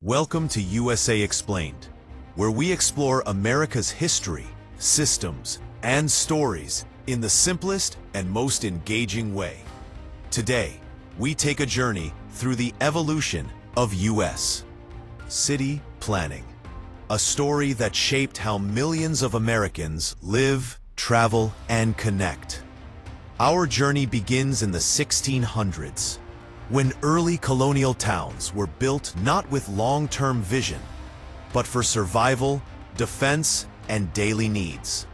Welcome to USA Explained, where we explore America's history, systems, and stories in the simplest and most engaging way. Today, we take a journey through the evolution of U.S. city planning, a story that shaped how millions of Americans live, travel, and connect. Our journey begins in the 1600s, when early colonial towns were built not with long-term vision, but for survival, defense, and daily needs.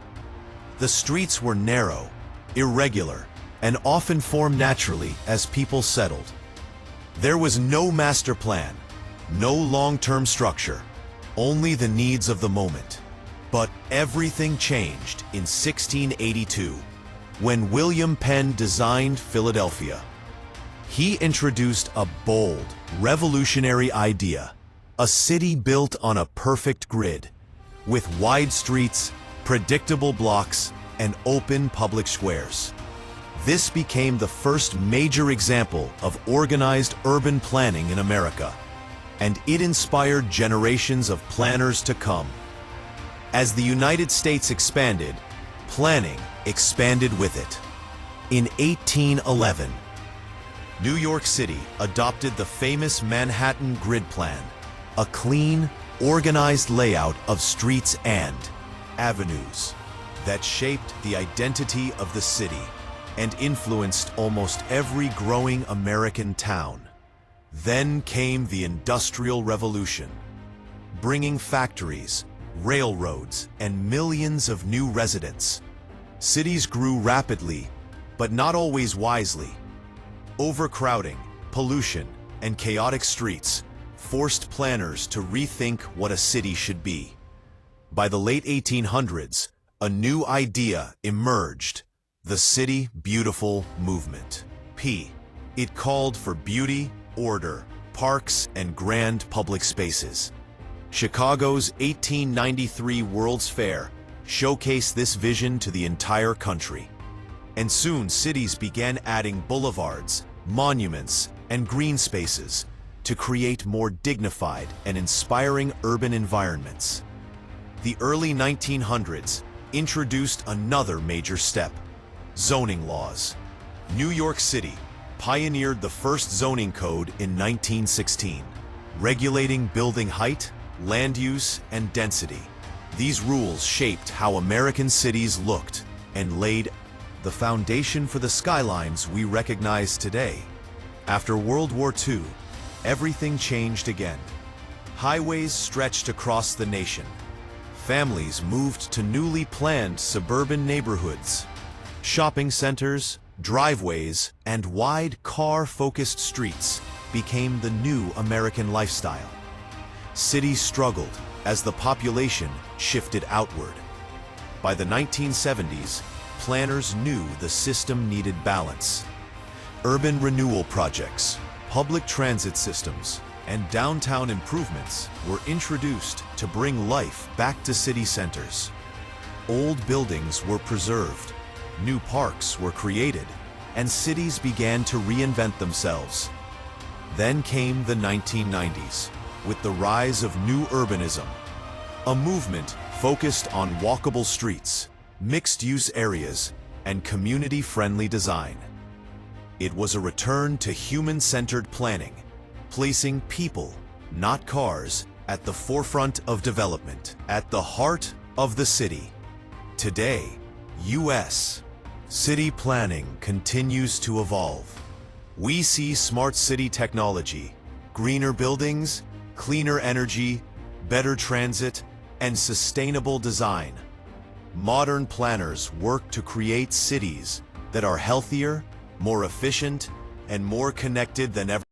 The streets were narrow, irregular, and often formed naturally as people settled. There was no master plan, no long-term structure, only the needs of the moment. But everything changed in 1682, when William Penn designed Philadelphia. He introduced a bold, revolutionary idea, a city built on a perfect grid, with wide streets, predictable blocks, and open public squares. This became the first major example of organized urban planning in America, and it inspired generations of planners to come. As the United States expanded, planning expanded with it. In 1811, New York City adopted the famous Manhattan Grid Plan, a clean, organized layout of streets and avenues that shaped the identity of the city and influenced almost every growing American town. Then came the Industrial Revolution, bringing factories, railroads, and millions of new residents. Cities grew rapidly, but not always wisely. Overcrowding, pollution, and chaotic streets forced planners to rethink what a city should be. By the late 1800s, a new idea emerged: the City Beautiful movement. It called for beauty, order, parks, and grand public spaces. Chicago's 1893 World's Fair showcased this vision to the entire country. And soon cities began adding boulevards, monuments, and green spaces to create more dignified and inspiring urban environments. The early 1900s introduced another major step: zoning laws. New York City pioneered the first zoning code in 1916, regulating building height, land use, and density. These rules shaped how American cities looked and laid the foundation for the skylines we recognize today. After World War II, everything changed again. Highways stretched across the nation. Families moved to newly planned suburban neighborhoods. Shopping centers, driveways, and wide car-focused streets became the new American lifestyle. Cities struggled as the population shifted outward. By the 1970s, planners knew the system needed balance. Urban renewal projects, public transit systems, and downtown improvements were introduced to bring life back to city centers. Old buildings were preserved, new parks were created, and cities began to reinvent themselves. Then came the 1990s, with the rise of new urbanism, a movement focused on walkable streets, mixed-use areas, and community-friendly design. It was a return to human-centered planning, placing people, not cars, at the forefront of development, at the heart of the city. Today, U.S. city planning continues to evolve. We see smart city technology, greener buildings, cleaner energy, better transit, and sustainable design. Modern planners work to create cities that are healthier, more efficient, and more connected than ever.